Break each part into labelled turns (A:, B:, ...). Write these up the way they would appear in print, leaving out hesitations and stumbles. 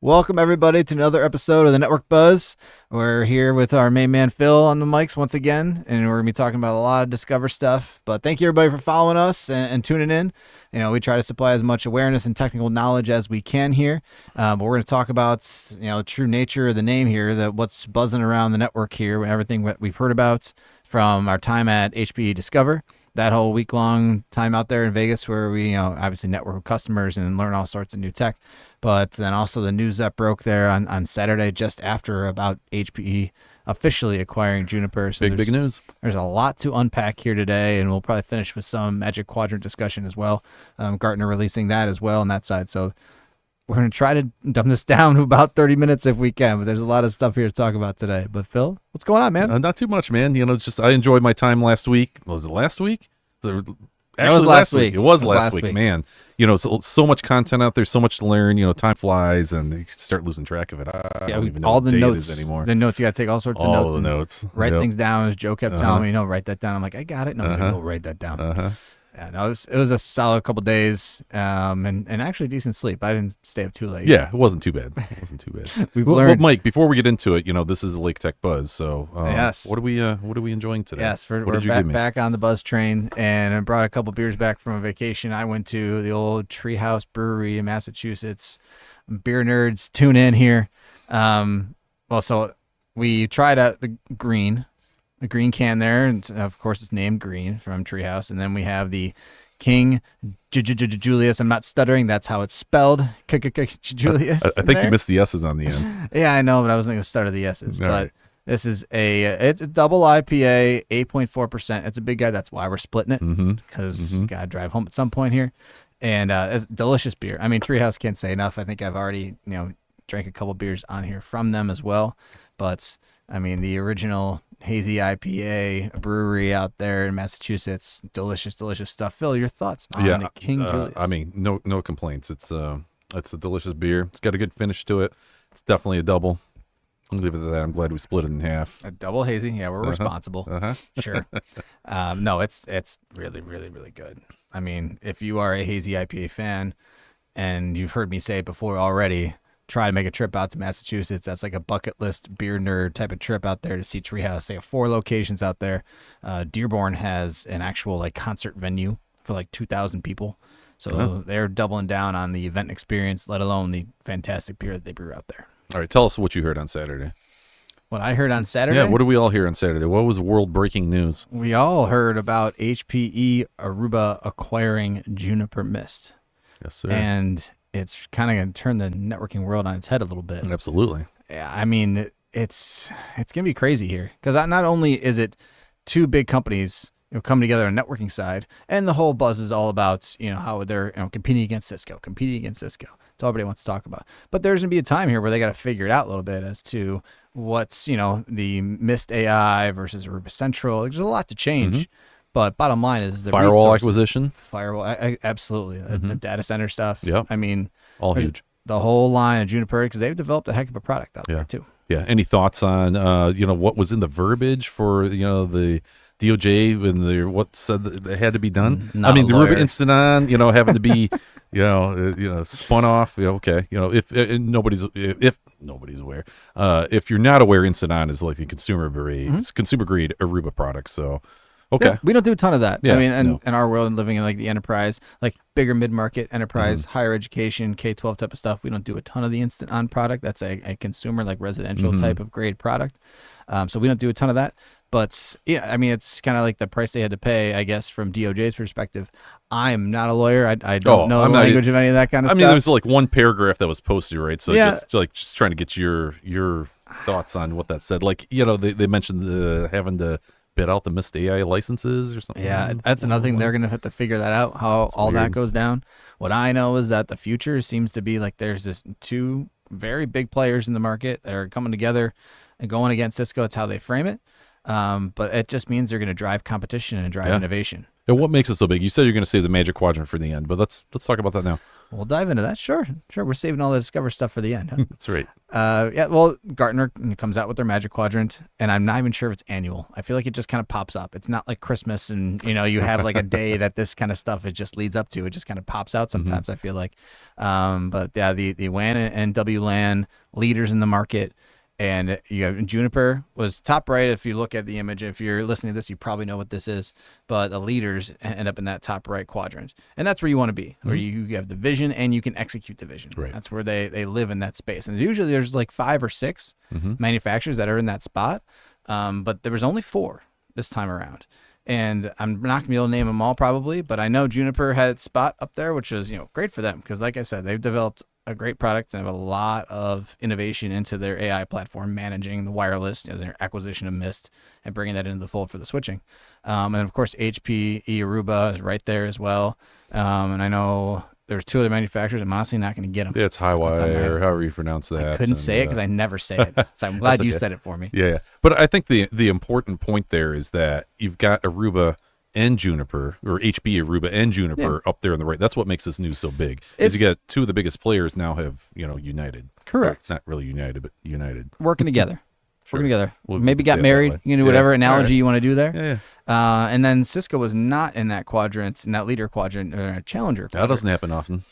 A: Welcome, everybody, to another episode of the Network Buzz. We're here with our main man, Phil, on the mics once again, and we're going to be talking about a lot of Discover stuff. But thank you, everybody, for following us and tuning in. You know, we try to supply as much awareness and technical knowledge as we can here. But we're going to talk about, the true nature of the name here, that what's buzzing around the network here, everything that we've heard about from our time at HPE Discover. That whole week-long time out there in Vegas where we, obviously network with customers and learn all sorts of new tech. But then also the news that broke there on Saturday just after about HPE officially acquiring Juniper. So
B: big news.
A: There's a lot to unpack here today, and we'll probably finish with some Magic Quadrant discussion as well. Gartner releasing that as well on that side. So we're going to try to dumb this down to about 30 minutes if we can, but there's a lot of stuff here to talk about today. But Phil, what's going on, man?
B: Not too much, man. It's just I enjoyed my time last week. Was it last week?
A: Actually,
B: last week. It was last week, man. So much content out there, so much to learn. Time flies, and you start losing track of it. I don't even know
A: all
B: what
A: the
B: day
A: notes
B: it is anymore.
A: The notes, you got to take all sorts of notes.
B: All the notes.
A: Write things down, as Joe kept telling me. Write that down. I'm like, I got it. No, he's like, go write that down. Yeah, no, it was a solid couple days, and actually decent sleep. I didn't stay up too late.
B: Yeah, it wasn't too bad.
A: We've learned.
B: Well, Mike, before we get into it, this is a Lake Tech Buzz. So,
A: yes.
B: What are we enjoying today?
A: Yes, we're back on the Buzz train, and I brought a couple beers back from a vacation. I went to the old Treehouse Brewery in Massachusetts. Beer nerds, tune in here. So we tried out the green can there, and of course it's named Green from Treehouse, and then we have the King Julius. I'm not stuttering, that's how it's spelled. Julius.
B: I think you missed the S's on the end.
A: Yeah, I know, but I wasn't going to stutter the S's. But this is it's a double IPA, 8.4%. It's a big guy. That's why we're splitting it, because you gotta drive home at some point here. And it's delicious beer. I mean, Treehouse can't say enough. I think I've already drank a couple beers on here from them as well. But I mean, the original hazy IPA brewery out there in Massachusetts, delicious stuff. Phil, your thoughts on the King Julius?
B: I mean, no complaints. It's a delicious beer. It's got a good finish to it. It's definitely a double. I'll leave it at that. I'm glad we split it in half.
A: A double hazy. Yeah, we're responsible. Sure. No, it's really, really, really good. I mean, if you are a hazy IPA fan, and you've heard me say it before already, try to make a trip out to Massachusetts. That's like a bucket list beer nerd type of trip out there to see Treehouse. They have 4 locations out there. Dearborn has an actual concert venue for 2,000 people. So they're doubling down on the event experience, let alone the fantastic beer that they brew out there.
B: All right, tell us what you heard on Saturday.
A: What I heard on Saturday?
B: Yeah, what did we all hear on Saturday? What was world-breaking news?
A: We all heard about HPE Aruba acquiring Juniper Mist.
B: Yes, sir.
A: And it's kind of going to turn the networking world on its head a little bit.
B: Absolutely.
A: Yeah, I mean, it's going to be crazy here, because not only is it 2 big companies coming together on the networking side, and the whole buzz is all about how they're competing against Cisco. That's all everybody wants to talk about. But there's going to be a time here where they got to figure it out a little bit as to what's the Mist AI versus Aruba Central. There's a lot to change. But bottom line is the
B: firewall acquisition.
A: Absolutely. The data center stuff.
B: Yeah.
A: I mean,
B: all huge.
A: The whole line of Juniper, because they've developed a heck of a product out there too.
B: Yeah. Any thoughts on what was in the verbiage for the DOJ when what said that it had to be done?
A: Not
B: I mean, the
A: lawyer.
B: Aruba Instant On, having to be spun off. Okay. If nobody's aware, if you're not aware, Instant On is like a consumer grade Aruba product. So. Okay.
A: Yeah, we don't do a ton of that.
B: Yeah,
A: I mean, in our world and living in the enterprise, bigger mid-market enterprise, higher education, K-12 type of stuff, we don't do a ton of the Instant On product. That's a consumer, residential type of grade product. So we don't do a ton of that. But yeah, I mean, it's kind of like the price they had to pay, I guess, from DOJ's perspective. I'm not a lawyer. I don't know the language of any of that kind of stuff.
B: I mean, there was one paragraph that was posted, right? So just trying to get your thoughts on what that said. They mentioned having to bid out the Mist AI licenses or something.
A: Yeah, that's another thing. They're going to have to figure that out, how all that goes down. What I know is that the future seems to be there's this 2 very big players in the market that are coming together and going against Cisco. It's how they frame it. But it just means they're going to drive competition and drive innovation.
B: And what makes it so big? You said you're going to save the Magic Quadrant for the end, but let's talk about that now.
A: We'll dive into that. Sure. We're saving all the Discover stuff for the end. Huh?
B: That's right.
A: Yeah. Well, Gartner comes out with their Magic Quadrant, and I'm not even sure if it's annual. I feel like it just kind of pops up. It's not like Christmas, and you have like a day that this kind of stuff it just leads up to. It just kind of pops out sometimes. I feel like, but yeah, the WAN and WLAN leaders in the market. And you have Juniper was top right. If you look at the image, if you're listening to this, you probably know what this is. But the leaders end up in that top right quadrant, and that's where you want to be, where you have the vision and you can execute the vision.
B: Right.
A: That's where they live in that space. And usually there's like 5 or 6 manufacturers that are in that spot, but there was only 4 this time around. And I'm not gonna be able to name them all probably, but I know Juniper had its spot up there, which was great for them because, like I said, they've developed a great product and have a lot of innovation into their AI platform, managing the wireless, their acquisition of Mist, and bringing that into the fold for the switching. And of course, HPE Aruba is right there as well. And I know there's 2 other manufacturers. I'm honestly not going to get them.
B: Yeah, it's Highwire or however you pronounce that.
A: I couldn't say it because I never say it. So I'm glad you said it for me.
B: Yeah. But I think the important point there is that you've got Aruba and Juniper, or HPE Aruba and Juniper up there in the right. That's what makes this news so big. Is you got 2 of the biggest players now have united.
A: Correct.
B: It's not really united, but united.
A: Working together.
B: Sure.
A: Working together.
B: We'll
A: Maybe
B: say
A: got
B: it
A: married.
B: that way.
A: You know, whatever analogy you want to do there.
B: Yeah.
A: And then Cisco was not in that quadrant, in that leader quadrant, or challenger quadrant.
B: That doesn't happen often.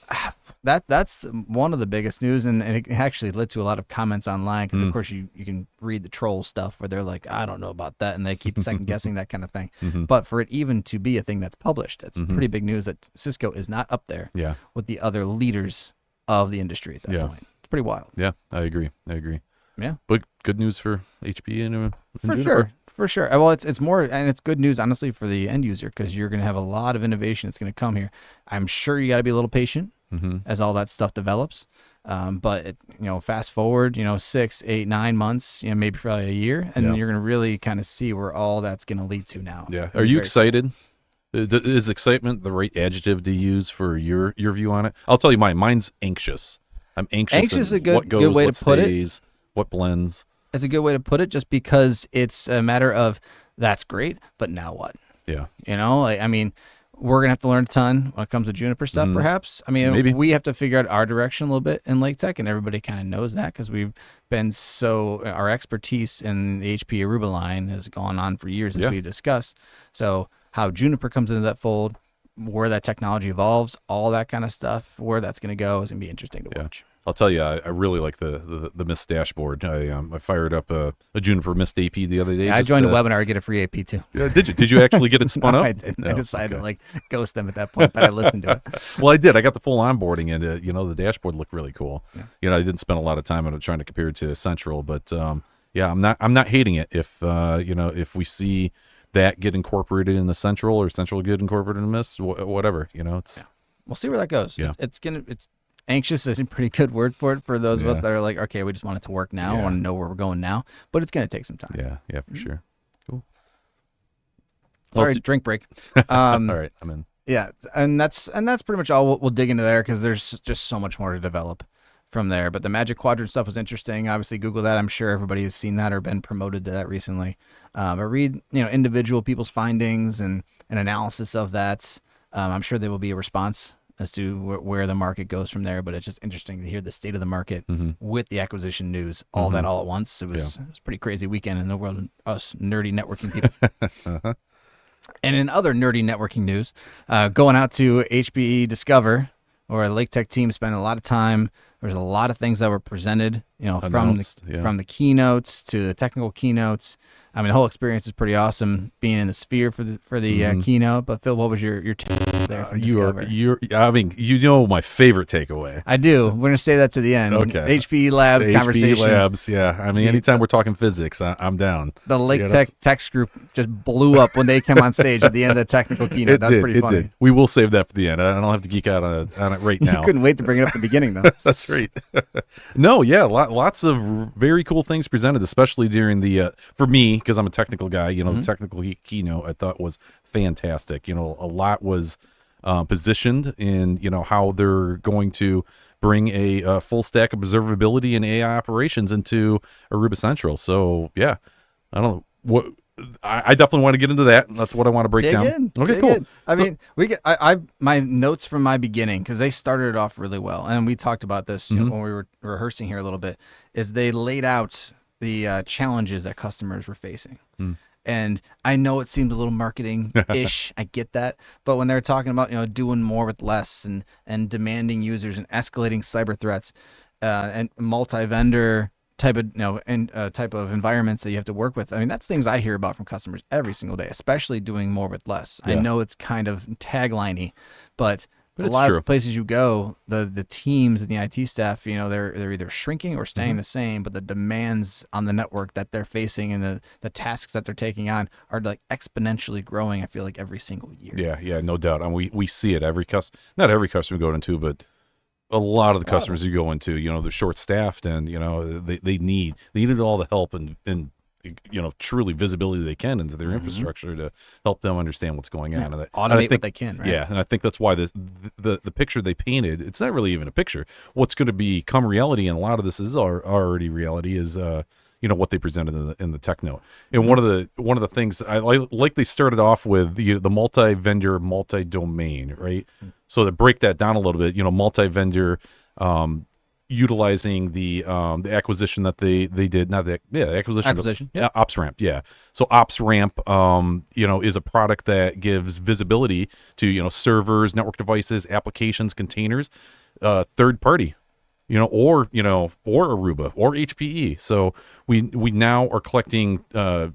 A: That's one of the biggest news, and it actually led to a lot of comments online because, of course, you can read the troll stuff where they're like, I don't know about that, and they keep second guessing that kind of thing. But for it even to be a thing that's published, it's pretty big news that Cisco is not up there with the other leaders of the industry at that point. It's pretty wild.
B: Yeah, I agree.
A: Yeah.
B: But good news for HPE and
A: For
B: Juniper.
A: sure. For sure. Well, it's more, and it's good news, honestly, for the end user because you're going to have a lot of innovation that's going to come here. I'm sure you got to be a little patient as all that stuff develops. But fast forward, 6, 8, 9 months, maybe probably a year, and then you're going to really kind of see where all that's going to lead to now.
B: Yeah. Are you excited? Is excitement the right adjective to use for your view on it? I'll tell you mine. Mine's anxious. I'm anxious.
A: Anxious is a
B: what goes,
A: good way
B: what
A: to put
B: stays, what blends.
A: It's a good way to put it, just because it's a matter of that's great, but now what?
B: Yeah.
A: I mean, we're gonna have to learn a ton when it comes to Juniper stuff. Perhaps. I mean,
B: Maybe.
A: we have to figure out our direction a little bit in Lake Tech, and everybody kind of knows that because we've been our expertise in the HP Aruba line has gone on for years, as we've discussed. So how Juniper comes into that fold, where that technology evolves, all that kind of stuff, where that's going to go is going to be interesting to watch.
B: I'll tell you, I really like the Mist dashboard. I fired up a Juniper Mist AP the other day.
A: Yeah, I joined a webinar to get a free AP too.
B: Did you? Did you actually get it spun
A: No,
B: up?
A: I didn't. I decided to ghost them at that point, but I listened to it.
B: Well, I did. I got the full onboarding, and the dashboard looked really cool. Yeah. I didn't spend a lot of time on it trying to compare it to Central, but I'm not hating it. If we see that get incorporated in the Central or Central get incorporated in Mist, whatever. It's
A: we'll see where that goes.
B: Yeah.
A: It's anxious is a pretty good word for it for those of us that are like, okay, we just want it to work now. I want to know where we're going now, but it's going to take some time.
B: Yeah, for sure. Cool.
A: Sorry, drink break.
B: All right, I'm in.
A: Yeah, and that's pretty much all we'll dig into there because there's just so much more to develop from there. But the Magic Quadrant stuff was interesting. Obviously, Google that. I'm sure everybody has seen that or been promoted to that recently. But read individual people's findings and an analysis of that. I'm sure there will be a response as to where the market goes from there. But it's just interesting to hear the state of the market with the acquisition news, all that all at once. It was a pretty crazy weekend in the world of us nerdy networking people. And in other nerdy networking news, going out to HPE Discover, or the Lake Tech team spent a lot of time. There's a lot of things that were presented, from the keynotes to the technical keynotes. I mean, the whole experience is pretty awesome being in the Sphere for the keynote. But Phil, what was your takeaway there from Discover?
B: My favorite takeaway.
A: I do. We're gonna say that to the end.
B: Okay.
A: HPE Labs conversation.
B: HPE Labs, yeah. I mean, anytime we're talking physics, I'm down.
A: The Lake Tech text group just blew up when they came on stage at the end of the technical keynote. That's pretty funny.
B: Did. We will save that for the end. I don't have to geek out on it right now.
A: You couldn't wait to bring it up at the beginning, though.
B: That's right. No, yeah, lots of very cool things presented, especially during the for me, because I'm a technical guy. The technical keynote I thought was fantastic. A lot was positioned in how they're going to bring a full stack of observability and AI operations into Aruba Central. So yeah, I don't know I definitely want to get into that. That's what I want to break
A: Dig
B: down.
A: in.
B: Okay,
A: Dig
B: cool.
A: in. I mean, we get I my notes from my beginning because they started it off really well, and we talked about this when we were rehearsing here a little bit. Is they laid out the challenges that customers were facing. And I know it seemed a little marketing-ish. I get that, but when they're talking about doing more with less and demanding users and escalating cyber threats, and multi-vendor type of type of environments that you have to work with. I mean, that's things I hear about from customers every single day, especially doing more with less. I
B: Yeah.
A: know it's kind of tagliney, but a
B: it's
A: lot
B: true.
A: of places you go, the teams and the IT staff, they're either shrinking or staying the same, but the demands on the network that they're facing and the tasks that they're taking on are like exponentially growing. I feel like every single year.
B: Yeah, no doubt. And we see it not every customer we go into, but a lot of the customers you go into, they're short staffed and they needed all the help and truly visibility they can into their infrastructure to help them understand what's going on. And
A: Automate what they can, right?
B: Yeah, and I think that's why the picture they painted, it's not really even a picture. What's going to become reality, and a lot of this is already reality, is what they presented in the tech note. And one of the things I like they started off with the multi-vendor, multi-domain, right? So to break that down a little bit, multi-vendor, utilizing the acquisition that they did, not the acquisition,
A: yeah,
B: OpsRamp, yeah. So OpsRamp, is a product that gives visibility to servers, network devices, applications, containers, third party, or Aruba or HPE. So we now are collecting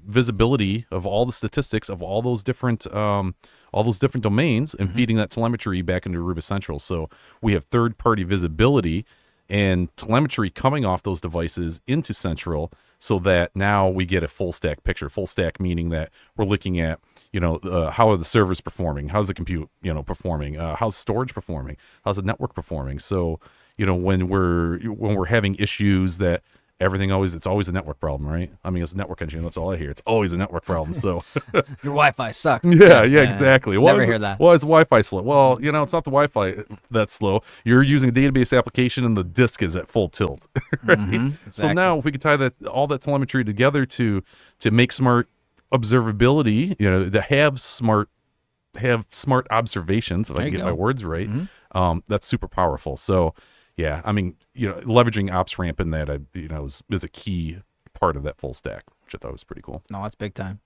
B: visibility of all the statistics of all those different domains and feeding that telemetry back into Aruba Central. So we have third party visibility and telemetry coming off those devices into Central, so that now we get a full stack picture. Full stack meaning that we're looking at, how are the servers performing? How's the compute, performing? How's storage performing? How's the network performing? So, when we're having issues that it's always a network problem, right? I mean, as a network engineer, that's all I hear. It's always a network problem. So
A: your Wi-Fi sucks.
B: Yeah, exactly.
A: Never hear that.
B: Well, it's Wi-Fi slow. Well, it's not the Wi-Fi that's slow. You're using a database application and the disk is at full tilt, right?
A: Exactly.
B: So now if we could tie all that telemetry together to make smart observability, to have smart observations, if I can get my words right, that's super powerful. So yeah, I mean, leveraging OpsRamp in that, is a key part of that full stack, which I thought was pretty cool.
A: No, that's big time.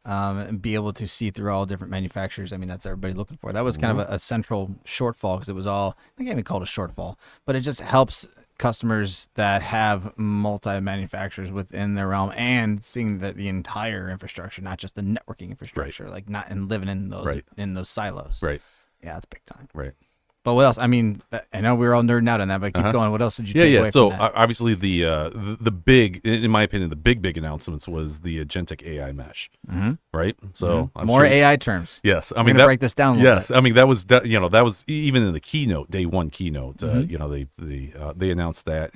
A: And be able to see through all different manufacturers. I mean, that's everybody looking for. That was kind of a central shortfall because it was all, I can't even call it a shortfall, but it just helps customers that have multi-manufacturers within their realm and seeing the entire infrastructure, not just the networking infrastructure, like not and living in those silos.
B: Right.
A: Yeah, that's big time.
B: Right.
A: But what else? I mean, I know we were all nerding out on that, but keep going. What else did you take away
B: So
A: from that?
B: obviously the big, in my opinion, the big announcements was the agentic AI mesh, right? So I'm
A: more
B: sure,
A: AI terms.
B: Yes, I
A: We're
B: mean
A: gonna break this down a little
B: Yes,
A: bit.
B: I mean that was even in the keynote, day one keynote. They announced that,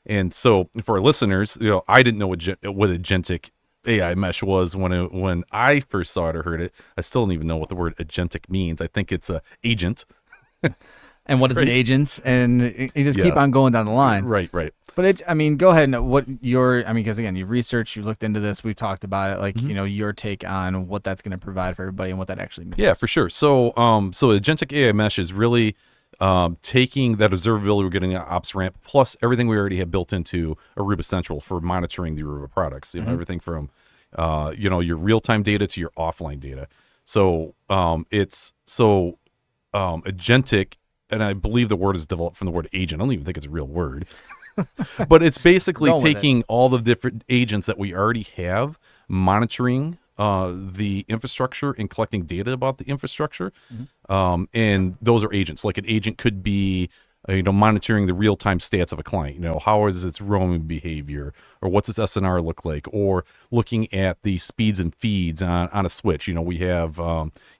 B: and so for our listeners, I didn't know what agentic AI mesh was when I first saw it or heard it. I still don't even know what the word agentic means. I think it's a agent.
A: And what is an agent? And you just keep on going down the line.
B: Right.
A: But go ahead and because again, you've researched, you've looked into this, we've talked about it, like, your take on what that's going to provide for everybody and what that actually means.
B: Yeah, for sure. So, agentic AI mesh is really taking that observability we're getting at OpsRamp plus everything we already have built into Aruba Central for monitoring the Aruba products. Everything from your real-time data to your offline data. So, agentic, and I believe the word is developed from the word agent. I don't even think it's a real word. But it's basically taking all the different agents that we already have, monitoring the infrastructure and collecting data about the infrastructure. And those are agents. Like an agent could be monitoring the real-time stats of a client. How is its roaming behavior, or what's its SNR look like, or looking at the speeds and feeds on a switch. We have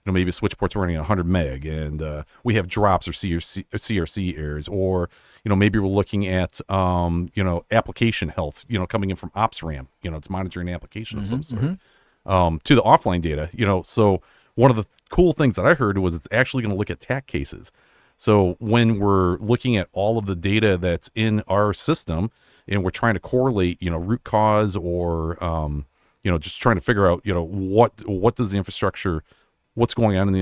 B: maybe a switch port's running at 100 meg, and we have drops or CRC errors, or maybe we're looking at application health. Coming in from OpsRamp. It's monitoring an application of some sort. To the offline data. So one of the cool things that I heard was it's actually going to look at attack cases. So when we're looking at all of the data that's in our system and we're trying to correlate, root cause or, just trying to figure out, what does the infrastructure, what's going on in the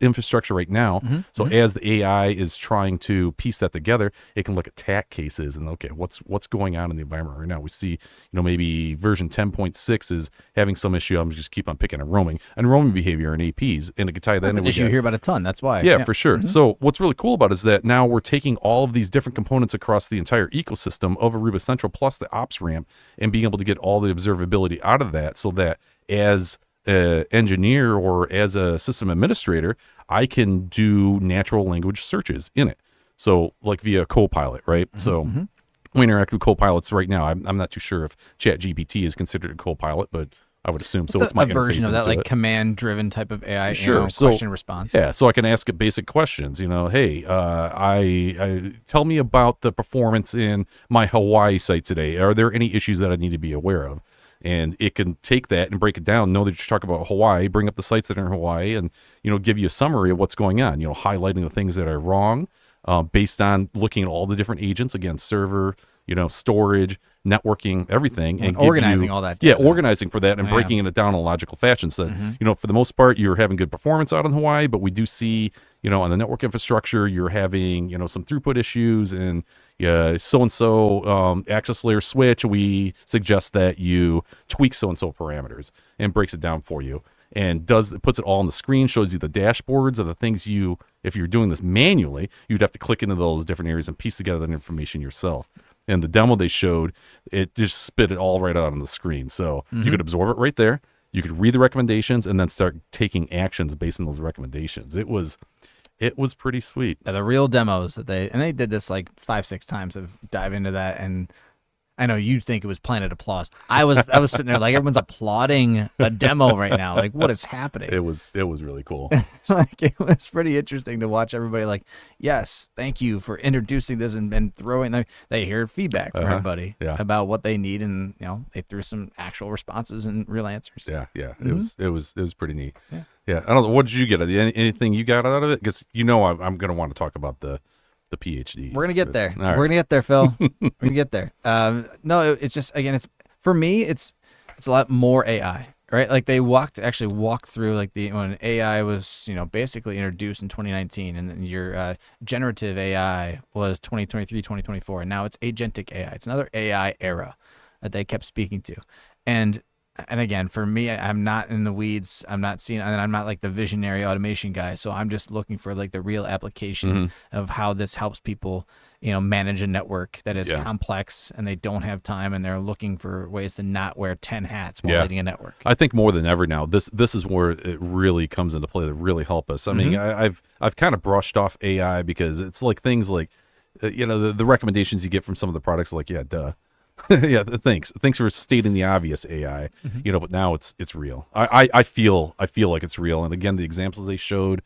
B: infrastructure right now. So as the AI is trying to piece that together, it can look at attack cases and okay, what's going on in the environment right now. We see, maybe version 10.6 is having some issue. I'm just keep on picking on roaming behavior in APs, and it could tie that
A: That's
B: in
A: an issue you hear about a ton. That's why.
B: Yeah, for sure. So what's really cool about it is that now we're taking all of these different components across the entire ecosystem of Aruba Central plus the ops ramp and being able to get all the observability out of that, so that as engineer or as a system administrator, I can do natural language searches in it. So like via Copilot, right? So we interact with Copilots right now. I'm not too sure if ChatGPT is considered a Copilot, but I would assume so. It's my
A: a version of that, like command-driven type of AI, question response.
B: Yeah, so I can ask it basic questions. Hey, I tell me about the performance in my Hawaii site today. Are there any issues that I need to be aware of? And it can take that and break it down, know that you're talking about Hawaii, bring up the sites that are in Hawaii, and, give you a summary of what's going on, highlighting the things that are wrong based on looking at all the different agents, again, server, storage, networking, everything. And
A: organizing all that
B: data.
A: Yeah,
B: organizing for that and breaking it down in a logical fashion. So, for the most part, you're having good performance out in Hawaii, but we do see, on the network infrastructure, you're having, some throughput issues and, so-and-so access layer switch, we suggest that you tweak so-and-so parameters, and breaks it down for you. And puts it all on the screen, shows you the dashboards of the things if you're doing this manually, you'd have to click into those different areas and piece together that information yourself. And the demo they showed, it just spit it all right out on the screen. So you could absorb it right there. You could read the recommendations and then start taking actions based on those recommendations. It was pretty sweet.
A: Yeah, the real demos that they did this like 5-6 times of dive into that, and I know you think it was planet applause. I was sitting there like everyone's applauding a demo right now. Like, what is happening?
B: It was really cool.
A: Like, it was pretty interesting to watch everybody like, yes, thank you for introducing this and throwing. They hear feedback from everybody about what they need, and they threw some actual responses and real answers.
B: Yeah. It was pretty neat. Yeah. I don't know. What did you get? Anything you got out of it? Because I'm going to want to talk about the PhDs.
A: We're gonna get there. Right. We're gonna get there, Phil. We're gonna get there. No, it's just, again, it's for me, it's a lot more AI, right? Like they actually walked through like when AI was basically introduced in 2019, and then your generative AI was 2023, 2024, and now it's agentic AI. It's another AI era that they kept speaking to, and again, for me, I'm not in the weeds. I'm not seeing, and I'm not like the visionary automation guy. So I'm just looking for like the real application of how this helps people, manage a network that is complex, and they don't have time, and they're looking for ways to not wear 10 hats while leading a network.
B: I think more than ever now, this is where it really comes into play to really help us. I mean, I've kind of brushed off AI because it's like things like, the recommendations you get from some of the products, like, yeah, duh. Yeah, thanks for stating the obvious, AI. But now it's real. I feel like it's real. And again, the examples they showed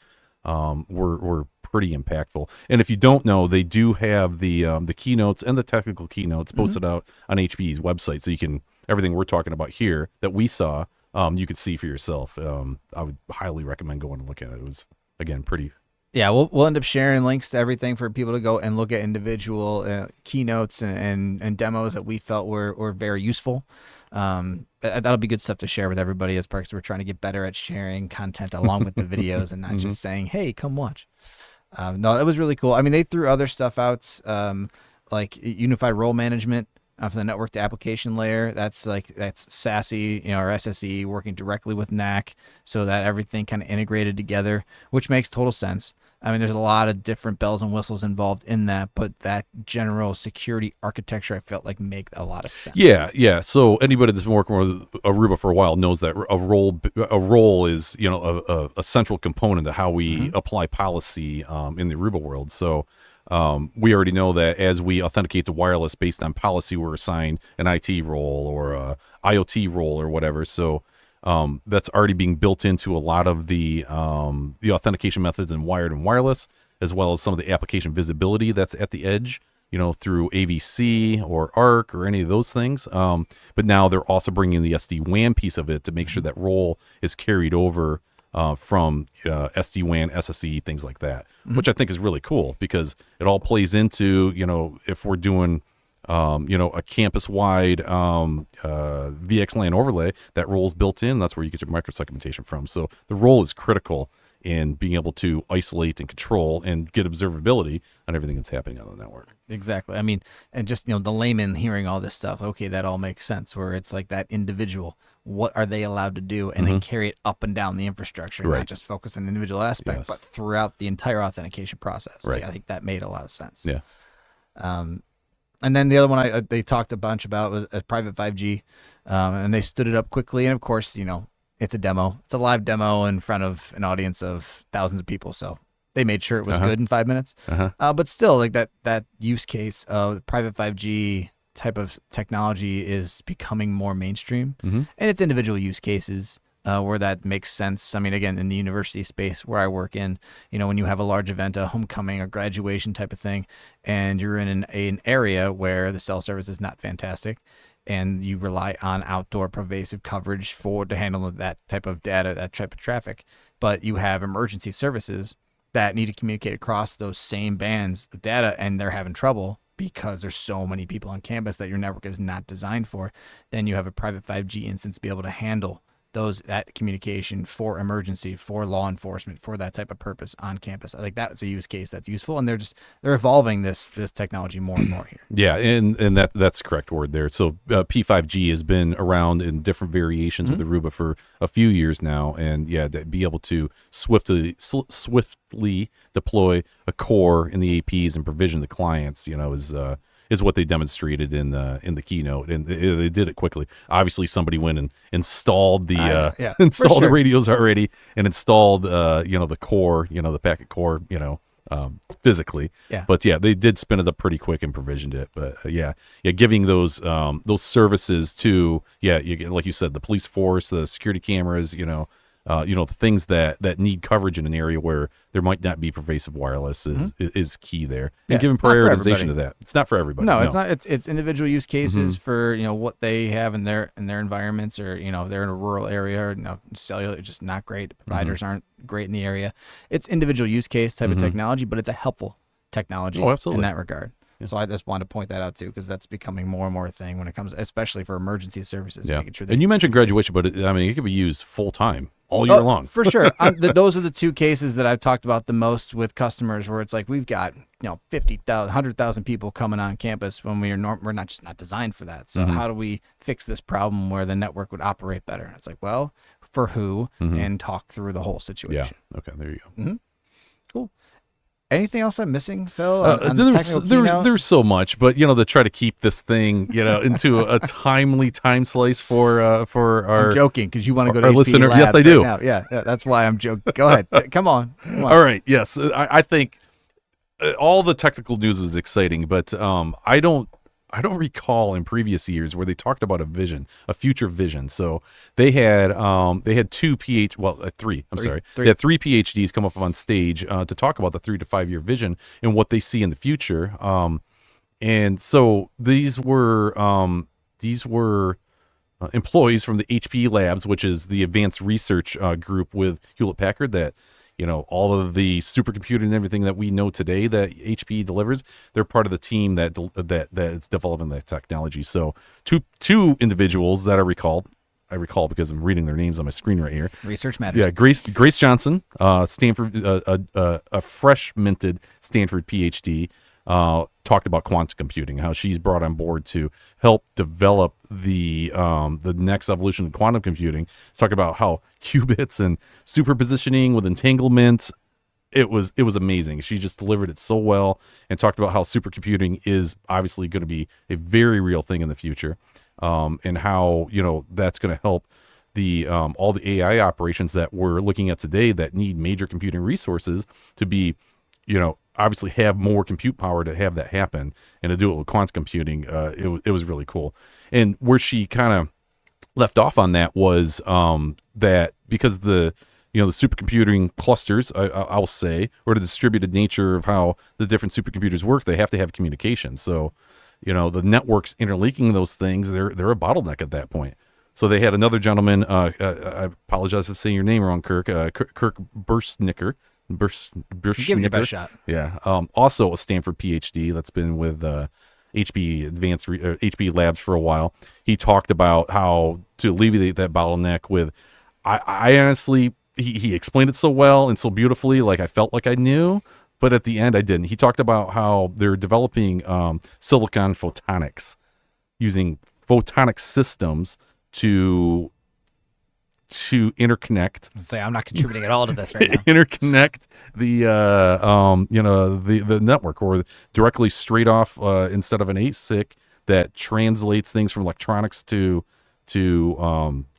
B: were pretty impactful. And if you don't know, they do have the keynotes and the technical keynotes posted out on HPE's website, so you can, everything we're talking about here that we saw, you could see for yourself. I would highly recommend going and looking at it. It was, again, pretty.
A: Yeah, we'll end up sharing links to everything for people to go and look at individual keynotes and demos that we felt were very useful. That'll be good stuff to share with everybody as Parks. We're trying to get better at sharing content along with the videos and not just saying, hey, come watch. No, it was really cool. I mean, they threw other stuff out, like unified role management for the network to application layer. That's SASE, or SSE, working directly with NAC so that everything kind of integrated together, which makes total sense. I mean, there's a lot of different bells and whistles involved in that, but that general security architecture I felt like make a lot of sense.
B: Yeah. So anybody that's been working with Aruba for a while knows that a role is a central component of how we apply policy in the Aruba world. So we already know that as we authenticate the wireless based on policy, we're assigned an IT role or a IoT role or whatever. So that's already being built into a lot of the authentication methods in wired and wireless, as well as some of the application visibility that's at the edge, through AVC or ARC or any of those things. But now they're also bringing the SD-WAN piece of it to make sure that role is carried over from SD-WAN, SSE, things like that, which I think is really cool because it all plays into, if we're doing a campus-wide VXLAN overlay, that role is built in. That's where you get your microsegmentation from. So the role is critical in being able to isolate and control and get observability on everything that's happening on the network.
A: Exactly. I mean, and just, the layman hearing all this stuff, okay, that all makes sense, where it's like that individual, what are they allowed to do, and then carry it up and down the infrastructure, not just focus on an individual aspect, but throughout the entire authentication process.
B: Right.
A: Like, I think that made a lot of sense.
B: Yeah.
A: And then the other one they talked a bunch about was private 5G, and they stood it up quickly. And of course, it's a demo. It's a live demo in front of an audience of thousands of people. So they made sure it was good in 5 minutes. But still, like that use case of private 5G type of technology is becoming more mainstream, and it's individual use cases where that makes sense. I mean, again, in the university space where I work in, when you have a large event, a homecoming or graduation type of thing, and you're in an area where the cell service is not fantastic, and you rely on outdoor pervasive coverage to handle that type of data, that type of traffic, but you have emergency services that need to communicate across those same bands of data, and they're having trouble because there's so many people on campus that your network is not designed for, then you have a private 5G instance to be able to handle that communication for emergency, for law enforcement, for that type of purpose on campus. I think that's a use case that's useful, and they're evolving this technology more and more here.
B: Yeah, and that's the correct word there. So P5G has been around in different variations with Aruba for a few years now, and to be able to swiftly deploy a core in the APs and provision the clients, is what they demonstrated in the keynote, and they did it quickly. Obviously, somebody went and installed the radios already, and installed the core, the packet core, physically.
A: Yeah.
B: But they did spin it up pretty quick and provisioned it. But giving those services to like you said, the police force, the security cameras, the things that need coverage in an area where there might not be pervasive wireless is key there. And giving prioritization to that. It's not for everybody.
A: No, it's not. It's individual use cases for what they have in their environments, or they're in a rural area, or cellular is just not great. Providers aren't great in the area. It's individual use case type of technology, but it's a helpful technology in that regard. So I just wanted to point that out too, because that's becoming more and more a thing when it comes, especially for emergency services.
B: Yeah.
A: Making sure
B: And you mentioned graduation, but it could be used full time all year long.
A: For sure. Those are the two cases that I've talked about the most with customers, where it's like we've got 50,000, 100,000 people coming on campus when we're not designed for that. So how do we fix this problem where the network would operate better? It's like, well, for who, and talk through the whole situation.
B: Yeah. Okay. There you go.
A: Cool. Anything else I'm missing, Phil?
B: There's so much, but to try to keep this thing, into a timely time slice for our.
A: I'm joking because you want to go to
B: our
A: HPE
B: listener.
A: Labs
B: Yes, I do.
A: right now. Yeah, that's why I'm joking. Go ahead. Come on.
B: All right. Yes, I think all the technical news was exciting, but I don't recall in previous years where they talked about a future vision. So they had three. They had three PhDs come up on stage to talk about the 3 to 5 year vision and what they see in the future. And so these were employees from the HPE Labs, which is the advanced research group with Hewlett Packard that. All of the supercomputing and everything that we know today that HPE delivers, they're part of the team that is developing that technology. So two individuals that I recall because I'm reading their names on my screen right here.
A: Research matters.
B: Yeah, Grace Johnson, Stanford, a fresh minted Stanford PhD, talked about quantum computing, how she's brought on board to help develop the next evolution of quantum computing. It's talking about how qubits and superpositioning with entanglements. It was amazing. She just delivered it so well and talked about how supercomputing is obviously going to be a very real thing in the future, and how that's going to help the all the AI operations that we're looking at today that need major computing resources to be obviously have more compute power to have that happen, and to do it with quantum computing. It was really cool. And where she kind of left off on that was that because the supercomputing clusters, I'll say, or the distributed nature of how the different supercomputers work, they have to have communication. So the networks interlinking those things, they're a bottleneck at that point. So they had another gentleman, I apologize for saying your name wrong, Kirk Burstnicker.
A: Give it your best shot.
B: Yeah. Also a Stanford PhD that's been with HPE Labs for a while. He talked about how to alleviate that bottleneck with, I honestly, he explained it so well and so beautifully, like I felt like I knew, but at the end I didn't. He talked about how they're developing silicon photonics, using photonic systems to interconnect.
A: Say I'm not contributing at all to this right now.
B: Interconnect the the network, or directly straight off instead of an ASIC that translates things from electronics to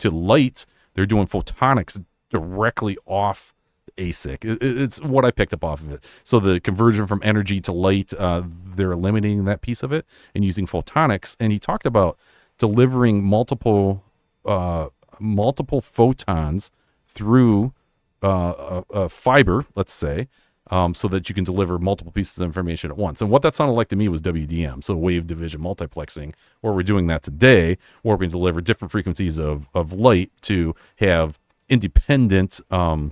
B: light. They're doing photonics directly off ASIC. It's what I picked up off of it. So the conversion from energy to light, they're eliminating that piece of it and using photonics. And he talked about delivering multiple photons through a fiber, let's say, so that you can deliver multiple pieces of information at once. And what that sounded like to me was WDM, so wave division multiplexing, where we're doing that today, where we can deliver different frequencies of light to have independent data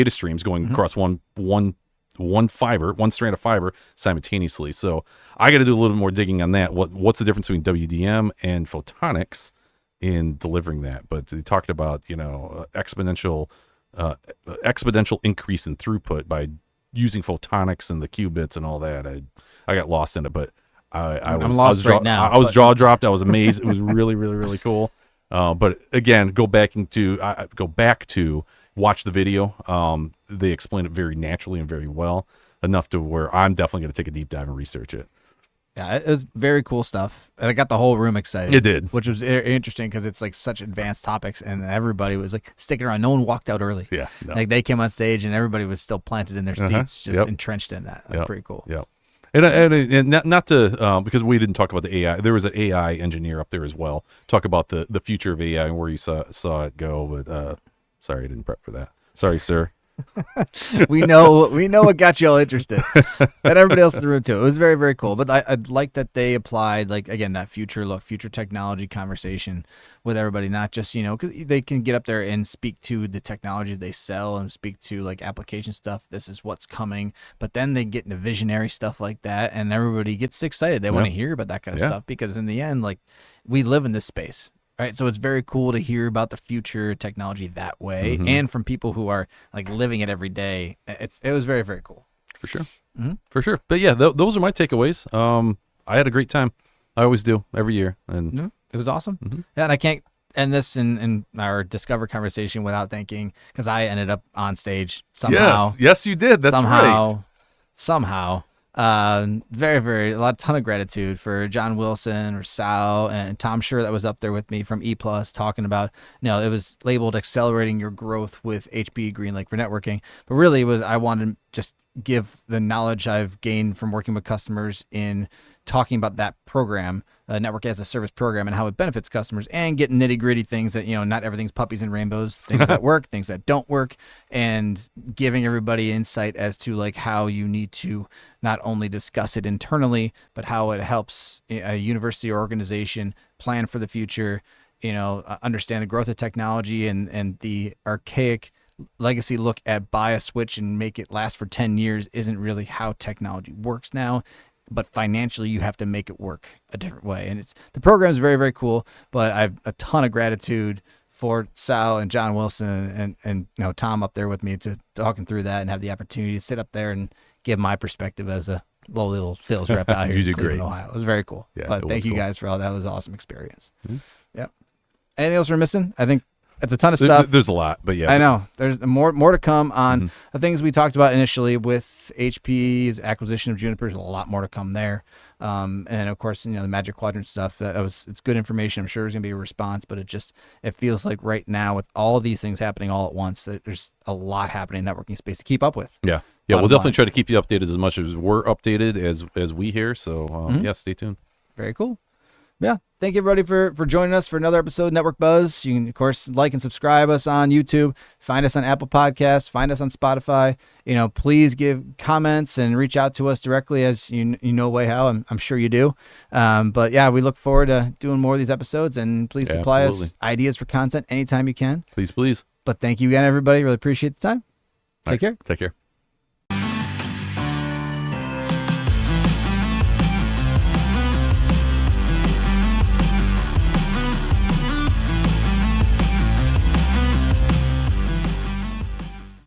B: streams going across one strand of fiber simultaneously. So I got to do a little more digging on that. What's the difference between WDM and photonics in delivering that? But they talked about exponential increase in throughput by using photonics and the qubits and all that. I got lost in it, but
A: I'm lost right now.
B: I was jaw dropped. I was amazed. It was really, really, really cool. But again, go back to watch the video. They explain it very naturally and very well, enough to where I'm definitely going to take a deep dive and research it.
A: Yeah, it was very cool stuff, and it got the whole room excited.
B: It did,
A: which was interesting because it's like such advanced topics, and everybody was like sticking around. No one walked out early.
B: Yeah, no.
A: Like they came on stage, and everybody was still planted in their seats, just entrenched in that. Like, pretty cool.
B: Yep. And not to because we didn't talk about the AI. There was an AI engineer up there as well. Talk about the future of AI and where you saw it go. But sorry, I didn't prep for that. Sorry, sir.
A: we know what got you all interested, and everybody else in the room too. It was very, very cool. But I like that they applied, like, again, that future technology conversation with everybody, not just, because they can get up there and speak to the technologies they sell and speak to like application stuff. This is what's coming, but then they get into visionary stuff like that, and everybody gets excited. They want to hear about that kind of stuff, because in the end, like, we live in this space. Right, so it's very cool to hear about the future technology that way, and from people who are like living it every day. It was very, very cool.
B: For sure, for sure. But yeah, those are my takeaways. I had a great time. I always do every year, and
A: it was awesome. Yeah, and I can't end this in our Discover conversation without thanking, because I ended up on stage somehow.
B: Yes, you did. That's right.
A: Somehow. Very, very, ton of gratitude for John Wilson or Sal and Tom Schur that was up there with me from E+, talking about, it was labeled accelerating your growth with HPE GreenLake for networking, but really it was, I wanted to just give the knowledge I've gained from working with customers in talking about that program, network as a service program, and how it benefits customers, and getting nitty gritty things that, not everything's puppies and rainbows, things that work, things that don't work, and giving everybody insight as to like how you need to not only discuss it internally, but how it helps a university or organization plan for the future, understand the growth of technology and the archaic legacy look at buy a switch and make it last for 10 years isn't really how technology works now. But financially, you have to make it work a different way. And the program is very, very cool, but I have a ton of gratitude for Sal and John Wilson and Tom up there with me to talking through that and have the opportunity to sit up there and give my perspective as a low little sales rep out here
B: You
A: in
B: did
A: Cleveland,
B: great.
A: Ohio. It was very cool.
B: Yeah,
A: but thank you
B: cool.
A: guys for all that. It was an awesome experience. Yep. Anything else we're missing? I think it's a ton of
B: stuff.
A: stuff.
B: There's a lot, but yeah.
A: I know. There's more to come on the things we talked about initially with HPE's acquisition of Juniper. There's a lot more to come there. And of course, the Magic Quadrant stuff. It's good information. I'm sure there's gonna be a response, but it feels like right now with all these things happening all at once, there's a lot happening in networking space to keep up with.
B: Yeah. We'll definitely try to keep you updated as much as we're updated as we hear. So stay tuned.
A: Very cool. Yeah. Thank you, everybody, for joining us for another episode of Network Buzz. You can, of course, like and subscribe us on YouTube. Find us on Apple Podcasts. Find us on Spotify. Please give comments and reach out to us directly, as you know way how. I'm sure you do. But yeah, we look forward to doing more of these episodes, and please supply us ideas for content anytime you can.
B: Please.
A: But thank you again, everybody. Really appreciate the time. Take care.
B: Take care.